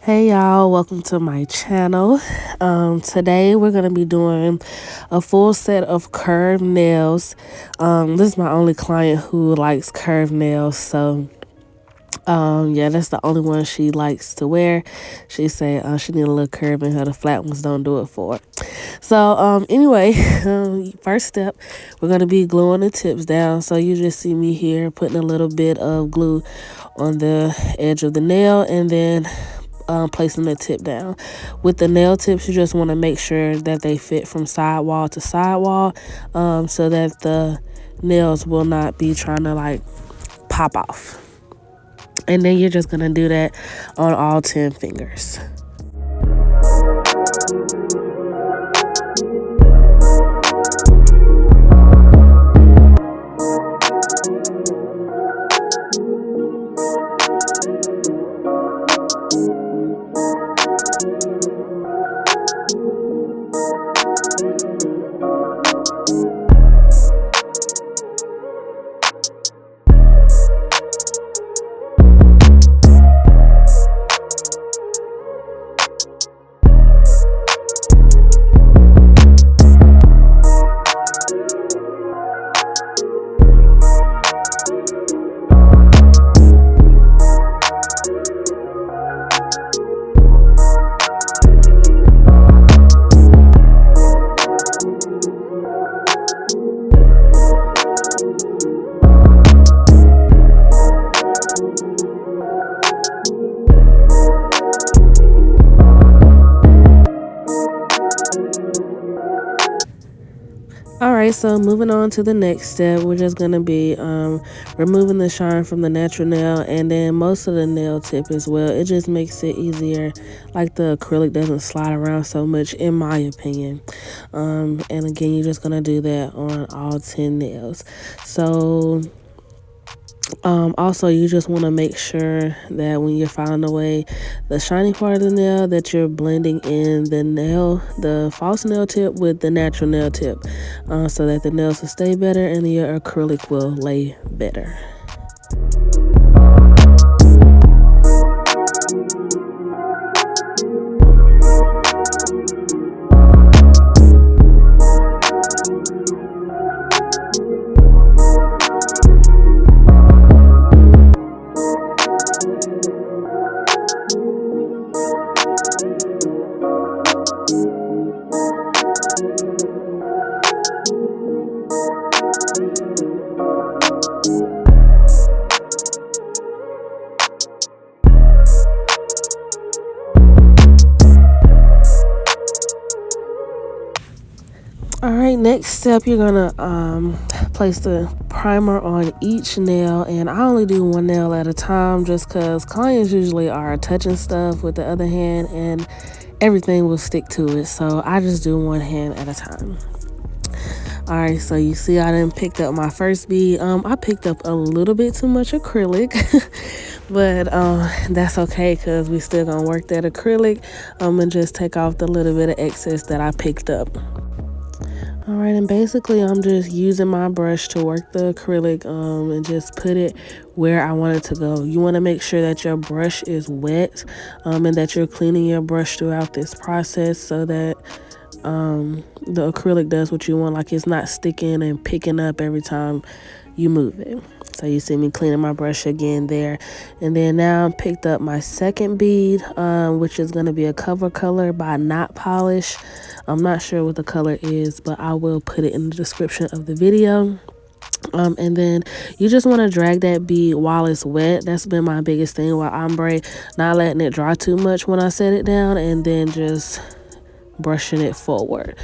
Hey y'all, welcome to my channel. Today we're gonna be doing a full set of curved nails. This is my only client who likes curved nails, so yeah, that's the only one she likes to wear. She said she need a little curve in her. The flat ones don't do it for her. So anyway, first step, we're gonna be gluing the tips down. So you just see me here putting a little bit of glue on the edge of the nail and then placing the tip down. With the nail tips, you just want to make sure that they fit from sidewall to sidewall, so that the nails will not be trying to like pop off. And then you're just going to do that on all 10 fingers. Alright, so moving on to the next step, we're just going to be removing the shine from the natural nail and then most of the nail tip as well. It just makes it easier, like the acrylic doesn't slide around so much in my opinion. And again, you're just going to do that on all 10 nails. So also, you just want to make sure that when you're filing away the shiny part of the nail, that you're blending in the false nail tip with the natural nail tip, so that the nails will stay better and your acrylic will lay better. Alright, next step, you're gonna place the primer on each nail, and I only do one nail at a time just because clients usually are touching stuff with the other hand and everything will stick to it, so I just do one hand at a time. Alright, so you see I done picked up my first bead. I picked up a little bit too much acrylic, but that's okay because we still gonna work that acrylic and just take off the little bit of excess that I picked up. Alright, and basically I'm just using my brush to work the acrylic and just put it where I want it to go. You want to make sure that your brush is wet and that you're cleaning your brush throughout this process so that the acrylic does what you want, like it's not sticking and picking up every time you move it. So you see me cleaning my brush again there. And then now I picked up my second bead, which is going to be a cover color by Not Polish. I'm not sure what the color is, but I will put it in the description of the video. And then you just want to drag that bead while it's wet. That's been my biggest thing with ombre, not letting it dry too much when I set it down and then just brushing it forward.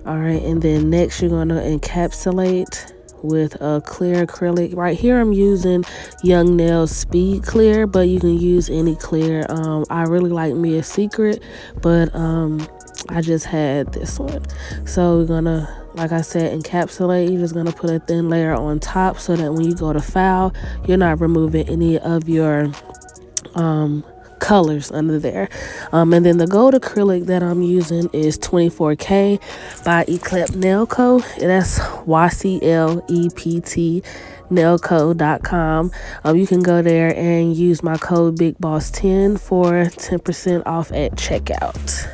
All right, and then next you're going to encapsulate with a clear acrylic. Right here I'm using Young Nails Speed Clear, but you can use any clear. I really like me a Secret, but I just had this one. So we're gonna, like I said, encapsulate. You're just gonna put a thin layer on top so that when you go to file, you're not removing any of your colors under there. And then the gold acrylic that I'm using is 24K by Eclipse Nail Co. And that's YCLEPT nailco.com. You can go there and use my code BigBoss10 for 10% off at checkout.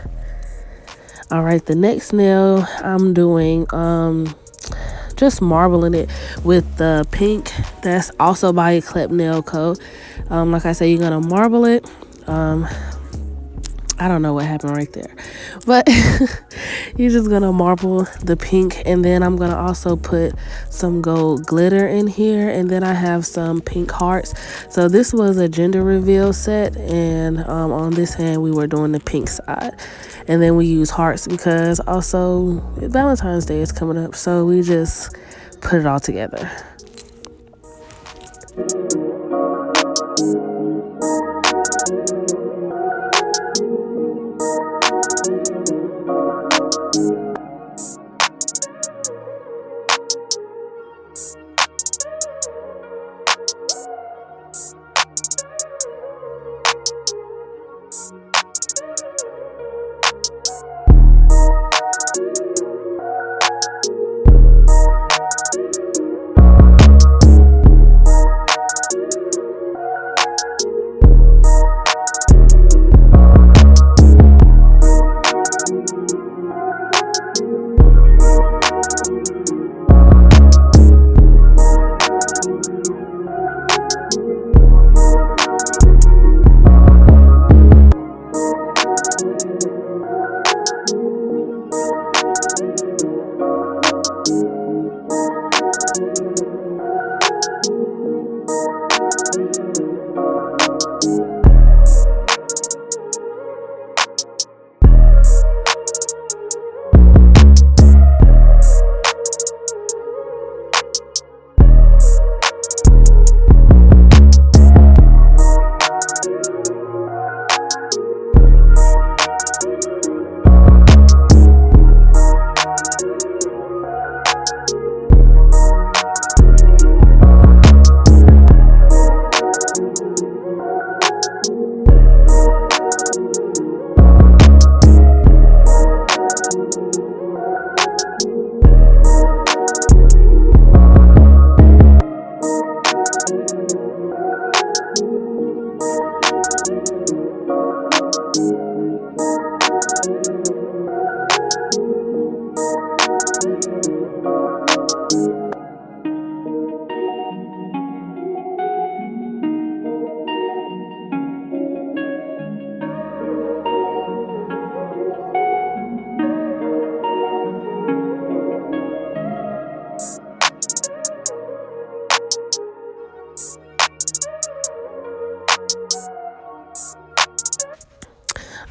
All right, the next nail I'm doing just marbling it with the pink. That's also by Acrylic Nail Co. Like I said, you're gonna marble it. I don't know what happened right there, but you're just gonna marble the pink, and then I'm gonna also put some gold glitter in here, and then I have some pink hearts. So this was a gender reveal set, and on this hand we were doing the pink side, and then we use hearts because also Valentine's Day is coming up, so we just put it all together.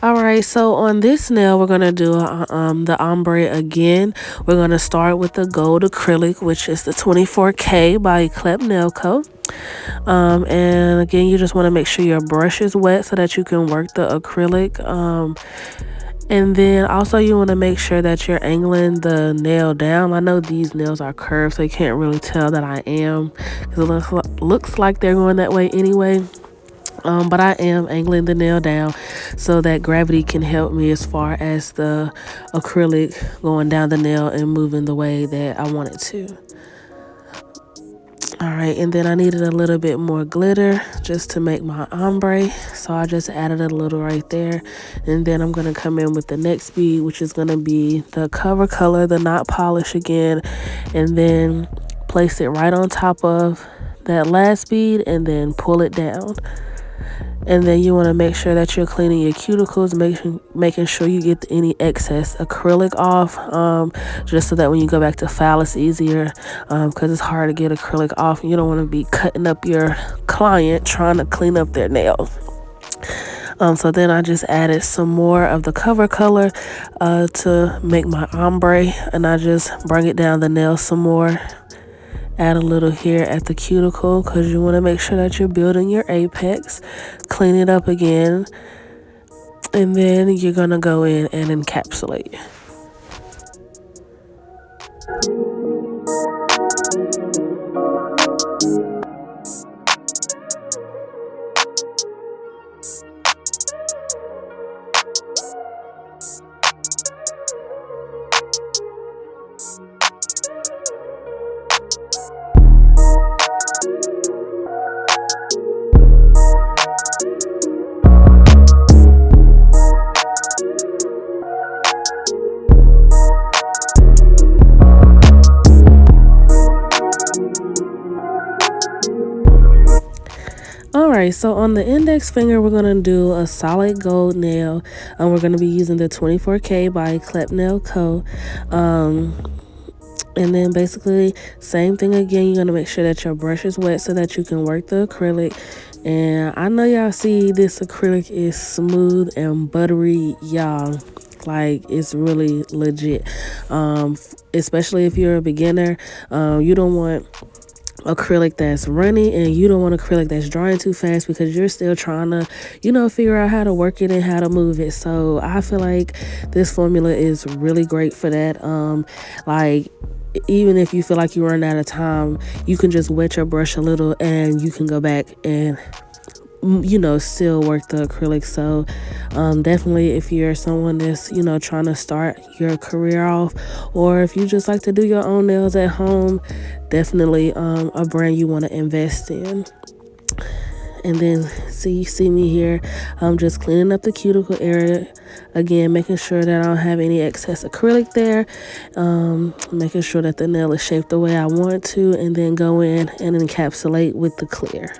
All right, so on this nail, we're gonna do the ombre again. We're gonna start with the gold acrylic, which is the 24K by Acrylic Nail Co. And again, you just want to make sure your brush is wet so that you can work the acrylic. And then also you want to make sure that you're angling the nail down. I know these nails are curved, so you can't really tell that I am, because it looks like they're going that way anyway. But I am angling the nail down so that gravity can help me as far as the acrylic going down the nail and moving the way that I want it to. All right, and then I needed a little bit more glitter just to make my ombre, so I just added a little right there. And then I'm going to come in with the next bead, which is going to be the cover color, the not polish again, and then place it right on top of that last bead and then pull it down. And then you want to make sure that you're cleaning your cuticles, making sure you get any excess acrylic off, just so that when you go back to file, it's easier, because it's hard to get acrylic off. You don't want to be cutting up your client trying to clean up their nails. So then I just added some more of the cover color to make my ombre, and I just bring it down the nail some more. Add a little here at the cuticle because you want to make sure that you're building your apex. Clean it up again, and then you're going to go in and encapsulate. right, so on the index finger, we're gonna do a solid gold nail. We're gonna be using the 24K by Clep Nail Co. And then basically same thing again. You're gonna make sure that your brush is wet so that you can work the acrylic. And I know y'all see this acrylic is smooth and buttery, y'all. Like, it's really legit. Especially if you're a beginner, you don't want acrylic that's runny, and you don't want acrylic that's drying too fast, because you're still trying to, figure out how to work it and how to move it. So I feel like this formula is really great for that. Like, even if you feel like you run out of time, you can just wet your brush a little and you can go back and still work the acrylic. So definitely, if you're someone that's trying to start your career off, or if you just like to do your own nails at home, definitely a brand you want to invest in. And then you see me here, I'm just cleaning up the cuticle area again, making sure that I don't have any excess acrylic there, making sure that the nail is shaped the way I want to, and then go in and encapsulate with the clear.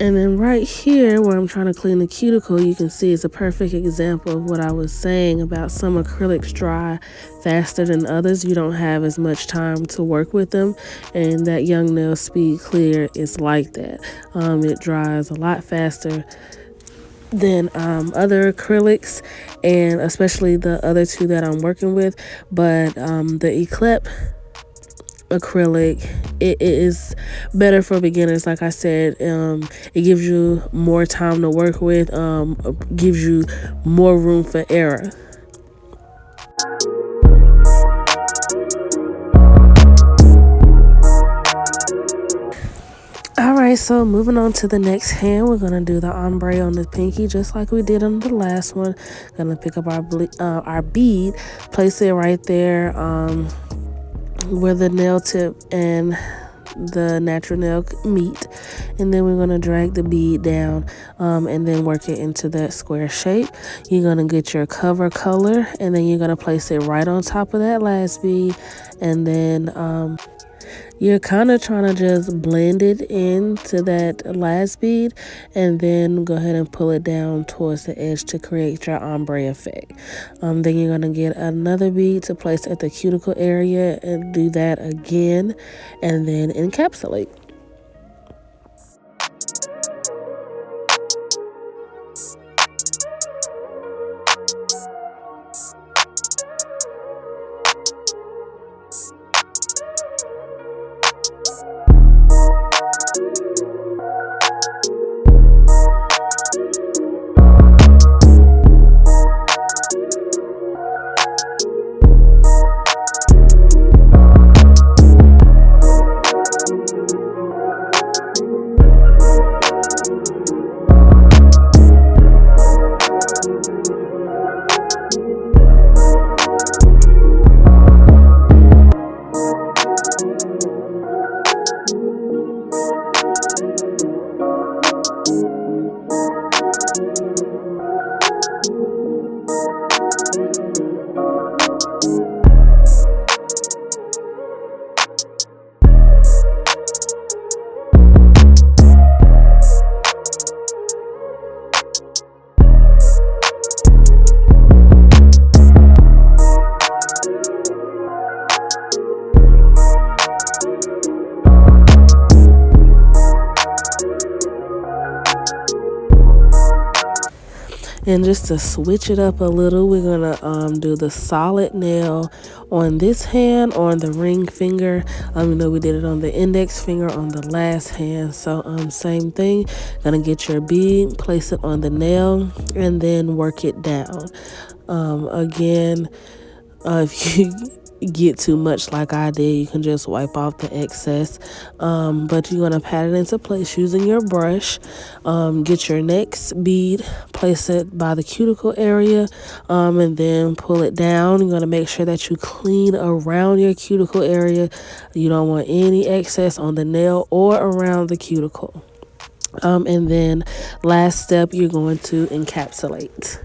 And then right here where I'm trying to clean the cuticle, you can see it's a perfect example of what I was saying about some acrylics dry faster than others. You don't have as much time to work with them, and that Young Nail Speed Clear is like that. It dries a lot faster than other acrylics, and especially the other two that I'm working with. But the Eclep acrylic, it is better for beginners. Like I said, it gives you more time to work with, gives you more room for error. Alright, so moving on to the next hand, we're going to do the ombre on the pinky just like we did on the last one. Going to pick up our bead, place it right there where the nail tip and the natural nail meat, and then we're going to drag the bead down and then work it into that square shape. You're going to get your cover color, and then you're going to place it right on top of that last bead, and then you're kind of trying to just blend it into that last bead, and then go ahead and pull it down towards the edge to create your ombre effect. Then you're going to get another bead to place at the cuticle area and do that again, and then encapsulate. And just to switch it up a little, we're gonna do the solid nail on this hand, on the ring finger. You know, we did it on the index finger on the last hand. So same thing. Gonna get your bead, place it on the nail, and then work it down. Again, if you get too much like I did, you can just wipe off the excess, but you're going to pat it into place using your brush. Get your next bead, place it by the cuticle area, and then pull it down. You're going to make sure that you clean around your cuticle area. You don't want any excess on the nail or around the cuticle. And then last step, you're going to encapsulate.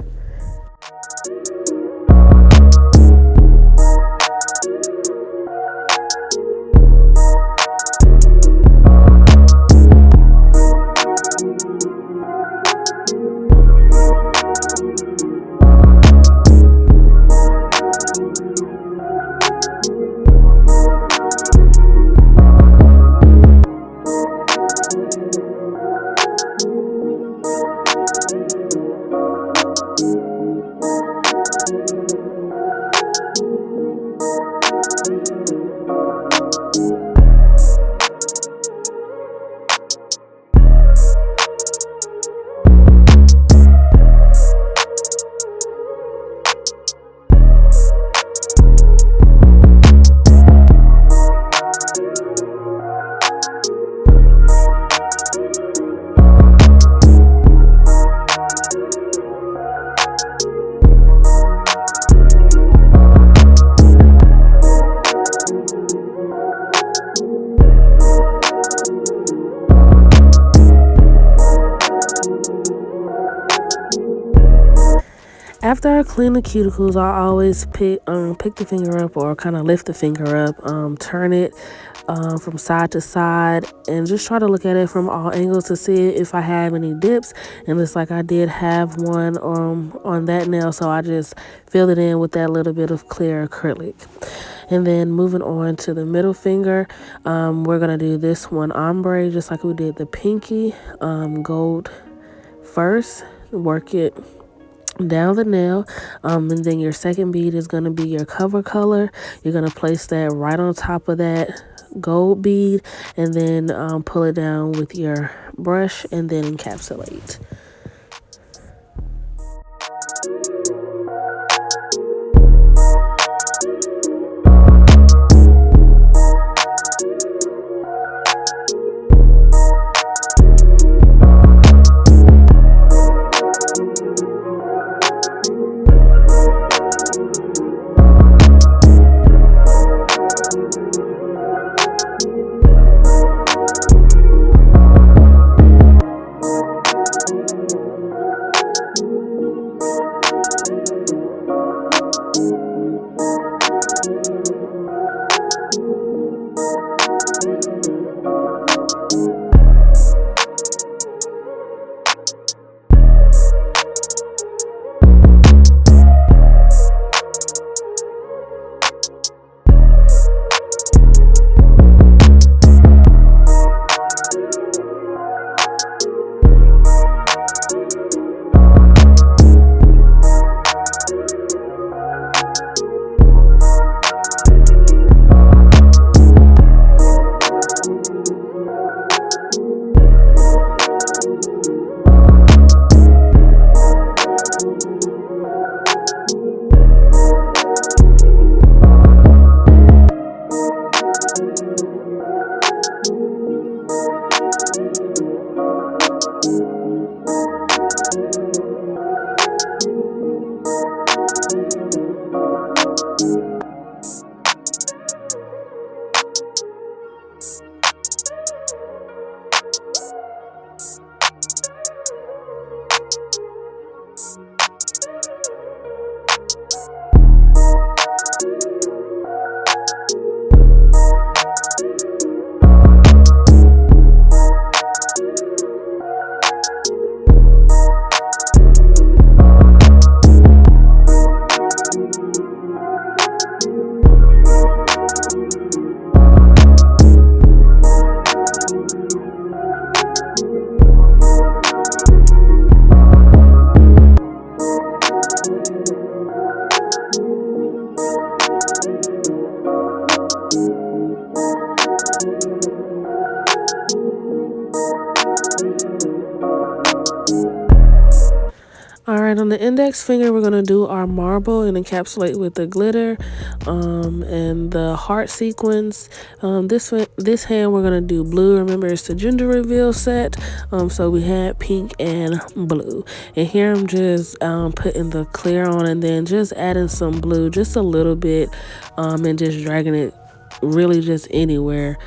After I clean the cuticles, I always pick the finger up, or kind of lift the finger up, turn it from side to side, and just try to look at it from all angles to see if I have any dips. And it's like I did have one on that nail, so I just filled it in with that little bit of clear acrylic. And then moving on to the middle finger, we're gonna do this one ombre just like we did the pinky. Gold first, work it down the nail, and then your second bead is going to be your cover color. You're going to place that right on top of that gold bead, and then pull it down with your brush, and then encapsulate. All right, on the index finger, we're gonna do our marble and encapsulate with the glitter and the heart sequence. This hand, we're gonna do blue. Remember, it's the gender reveal set. So we had pink and blue. And here I'm just putting the clear on and then just adding some blue, just a little bit, and just dragging it really just anywhere.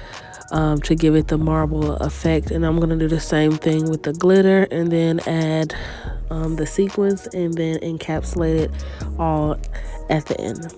To give it the marble effect. And I'm gonna do the same thing with the glitter and then add the sequence and then encapsulate it all at the end.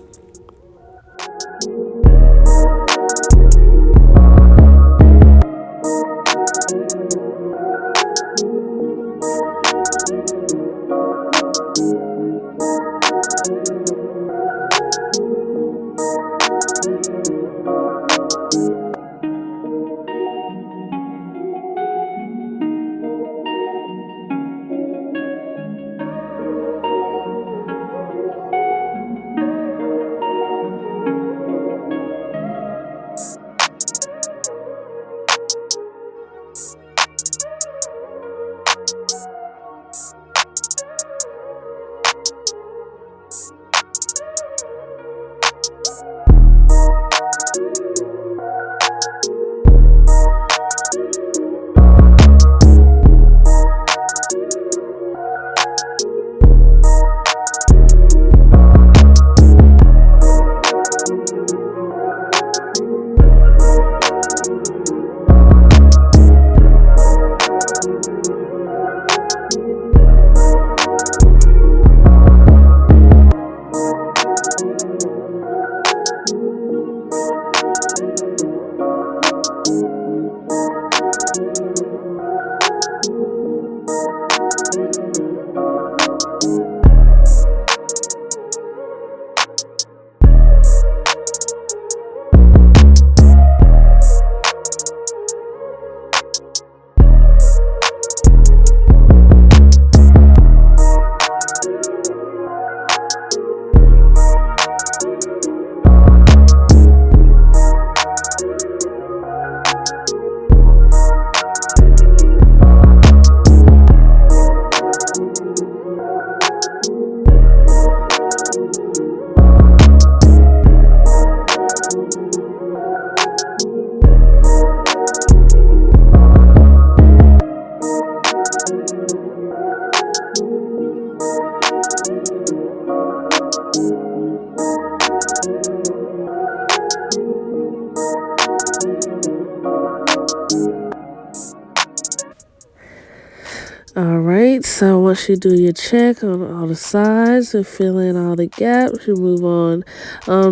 All right, so once you do your check on all the sides and fill in all the gaps, you move on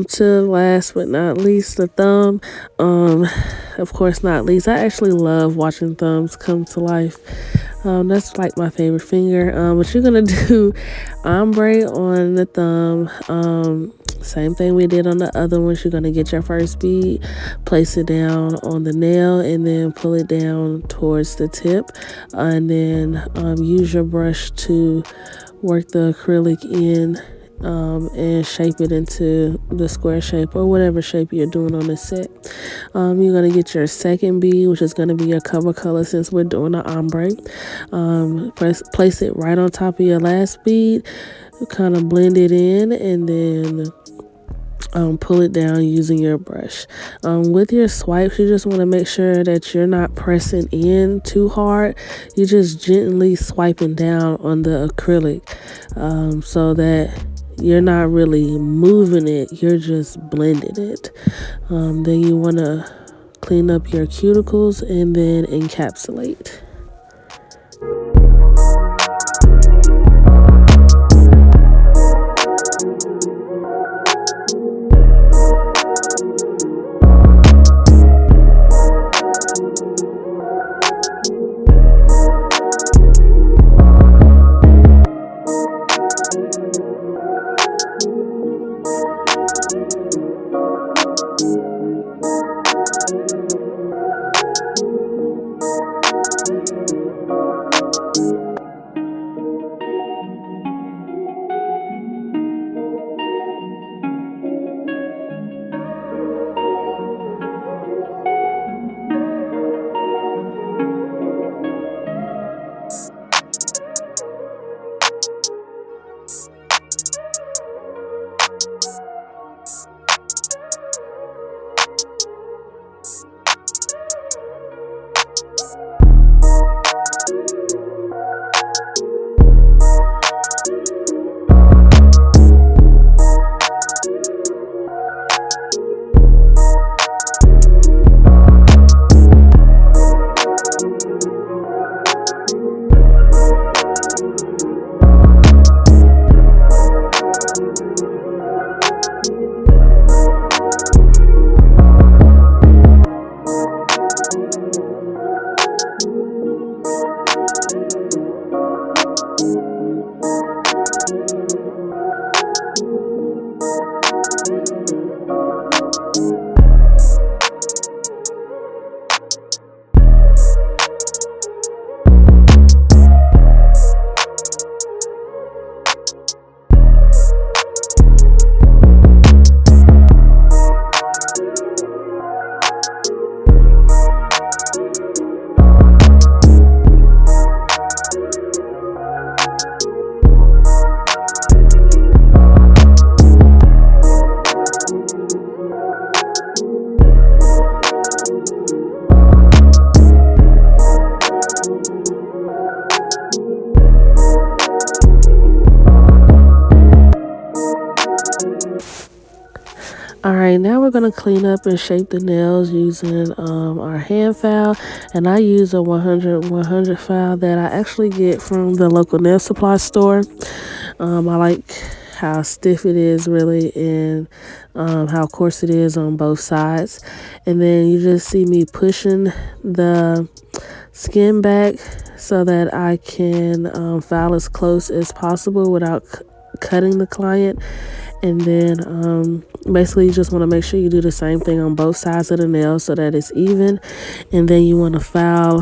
to last but not least, the thumb. Of course, not least, I actually love watching thumbs come to life. That's like my favorite finger. But you're gonna do ombre on the thumb. Same thing we did on the other ones. You're gonna get your first bead, place it down on the nail, and then pull it down towards the tip, and then use your brush to work the acrylic in and shape it into the square shape or whatever shape you're doing on the set. You're gonna get your second bead, which is gonna be your cover color since we're doing the ombre. Place it right on top of your last bead, kind of blend it in, and then pull it down using your brush. With your swipes, you just want to make sure that you're not pressing in too hard. You're just gently swiping down on the acrylic, so that you're not really moving it, you're just blending it. Then you want to clean up your cuticles and then encapsulate. Alright, now we're going to clean up and shape the nails using our hand file. And I use a 100 file that I actually get from the local nail supply store. I like how stiff it is really, and how coarse it is on both sides. And then you just see me pushing the skin back so that I can file as close as possible without cutting the client. And then basically you just want to make sure you do the same thing on both sides of the nail so that it's even. And then you want to file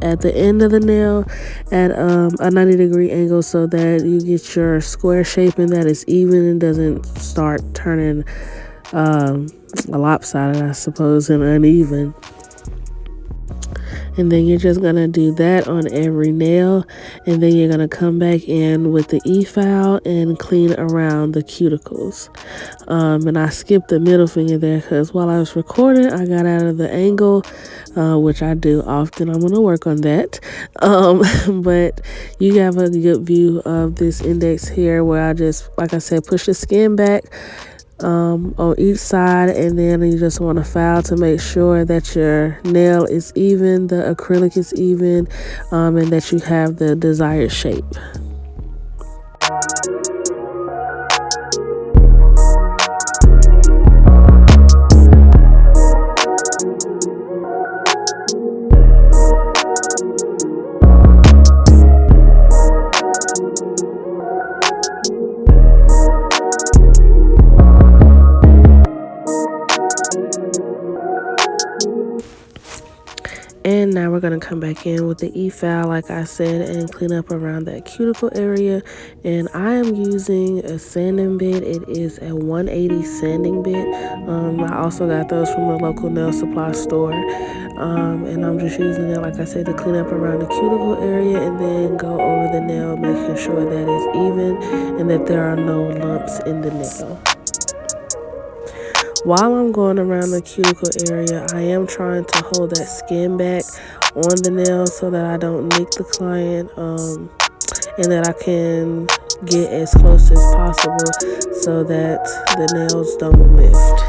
at the end of the nail at a 90-degree angle so that you get your square shape and that it's even and doesn't start turning lopsided, I suppose, and uneven. And then you're just going to do that on every nail. And then you're going to come back in with the E-file and clean around the cuticles. And I skipped the middle finger there because while I was recording, I got out of the angle, which I do often. I'm going to work on that. But you have a good view of this index here where I just, like I said, push the skin back on each side, and then you just want to file to make sure that your nail is even, the acrylic is even, and that you have the desired shape. And now we're going to come back in with the E-file, like I said, and clean up around that cuticle area. And I am using a sanding bit. It is a 180 sanding bit. I also got those from the local nail supply store. And I'm just using it, like I said, to clean up around the cuticle area and then go over the nail, making sure that it's even and that there are no lumps in the nail. While I'm going around the cuticle area, I am trying to hold that skin back on the nail so that I don't nick the client, and that I can get as close as possible so that the nails don't lift.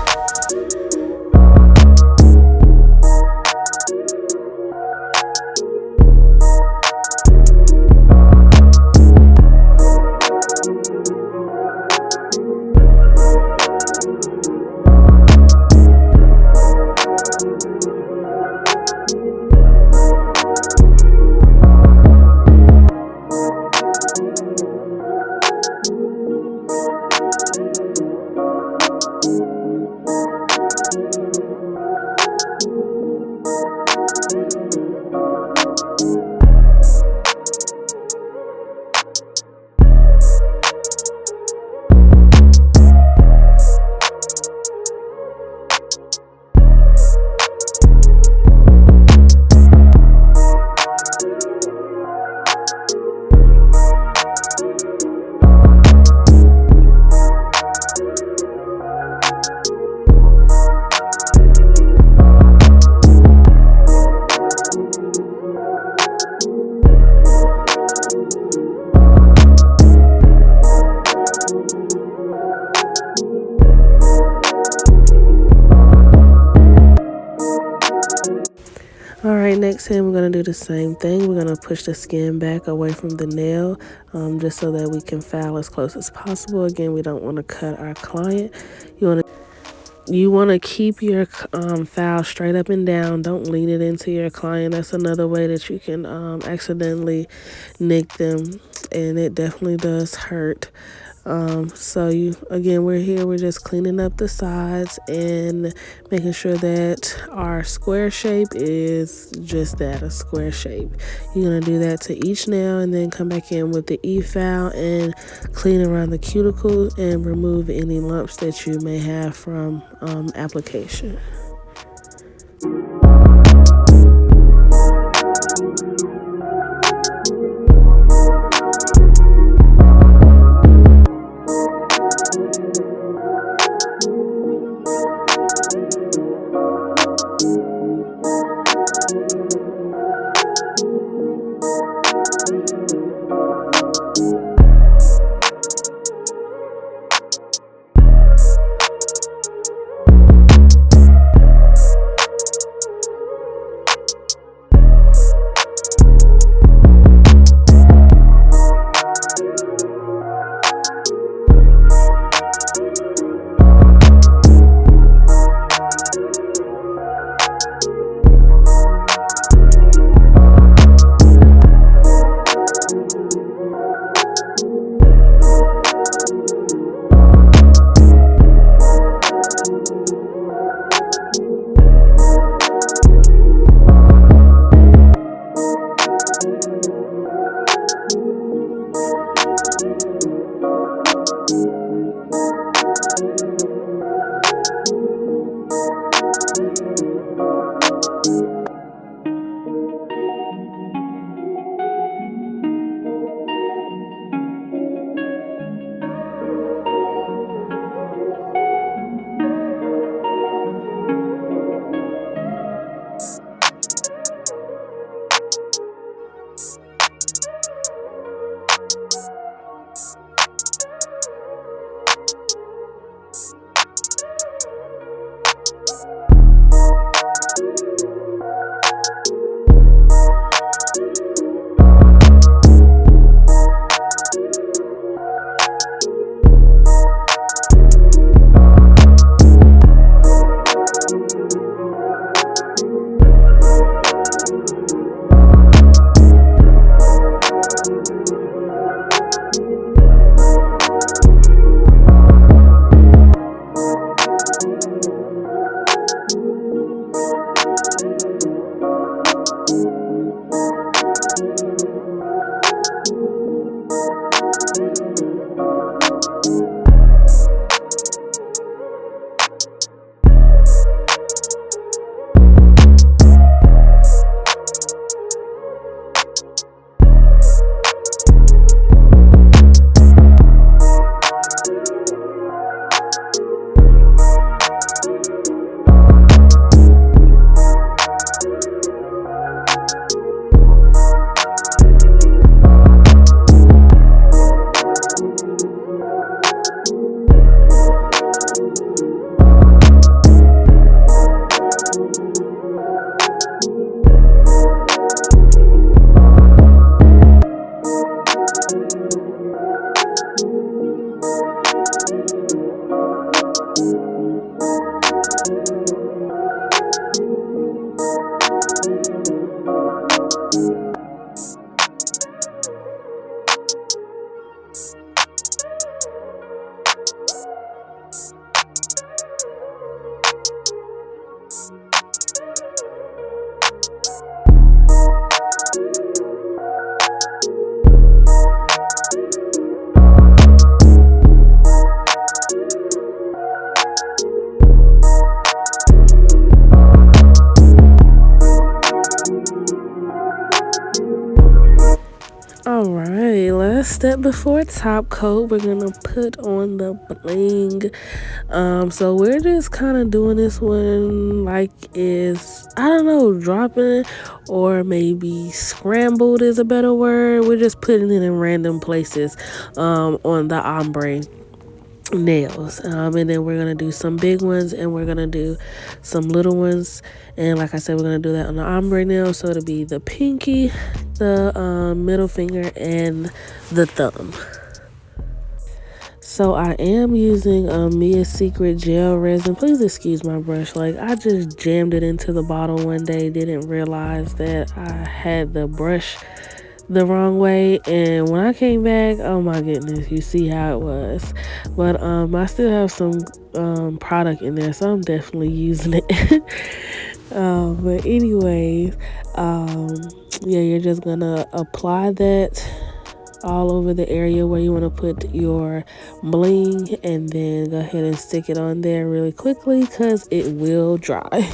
Alright, next hand we're going to do the same thing. We're going to push the skin back away from the nail, just so that we can file as close as possible. Again, we don't want to cut our client. You want to keep your file straight up and down. Don't lean it into your client. That's another way that you can accidentally nick them, and it definitely does hurt. We're just cleaning up the sides and making sure that our square shape is just that, a square shape. You're going to do that to each nail and then come back in with the E-file and clean around the cuticles and remove any lumps that you may have from application. All right, last step before top coat, we're gonna put on the bling. So we're just kind of doing this one like is, I don't know, dropping or maybe scrambled is a better word. We're just putting it in random places on the ombre nails, and then we're gonna do some big ones and we're gonna do some little ones, and like I said, we're gonna do that on the ombre nail, so it'll be the pinky, the middle finger, and the thumb. So I am using Mia's Secret gel resin. Please excuse my brush, like I just jammed it into the bottle one day, didn't realize that I had the brush the wrong way, and when I came back, oh my goodness, you see how it was. But I still have some product in there, so I'm definitely using it. But anyways, yeah, you're just gonna apply that all over the area where you want to put your bling, and then go ahead and stick it on there really quickly because it will dry.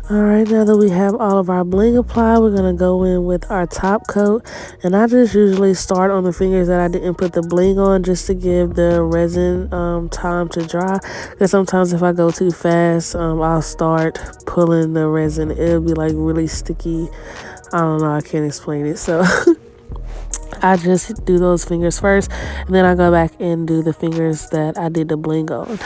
All right, now that we have all of our bling applied, we're gonna go in with our top coat, and I just usually start on the fingers that I didn't put the bling on, just to give the resin time to dry, because sometimes if I go too fast, I'll start pulling the resin, it'll be like really sticky. I don't know, I can't explain it. So I just do those fingers first, and then I go back and do the fingers that I did the bling on.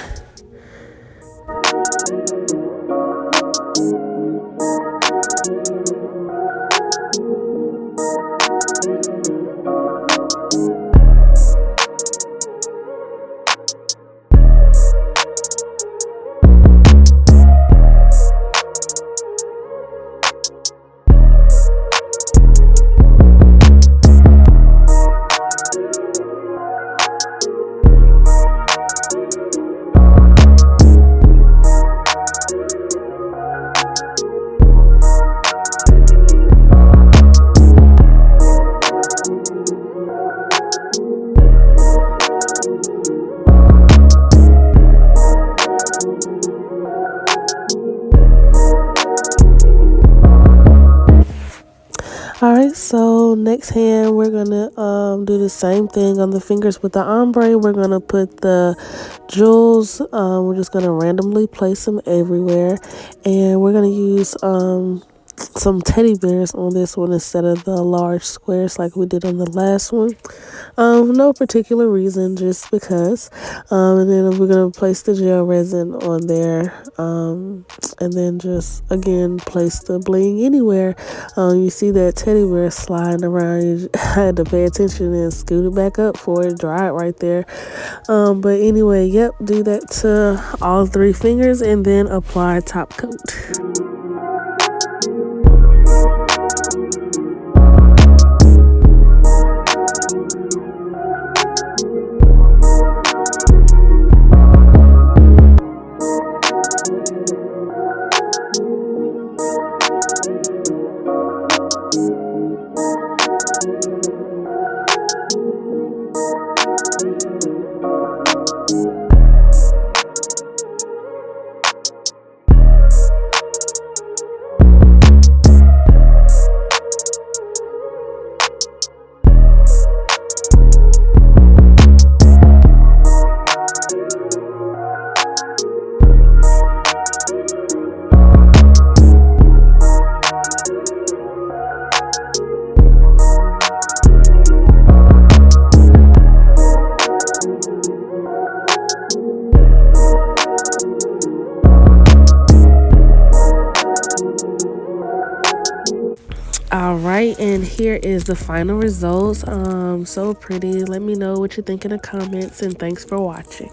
All right, so next hand we're gonna do the same thing on the fingers with the ombre. We're gonna put the jewels. We're just gonna randomly place them everywhere, and we're gonna use some teddy bears on this one instead of the large squares like we did on the last one. No particular reason, just because. And then we're gonna place the gel resin on there, and then just again place the bling anywhere. You see that teddy bear sliding around, you had to pay attention and scoot it back up for it, dry it right there. But anyway, yep, do that to all 3 fingers and then apply top coat. All right, and here is the final results. So pretty. Let me know what you think in the comments, and thanks for watching.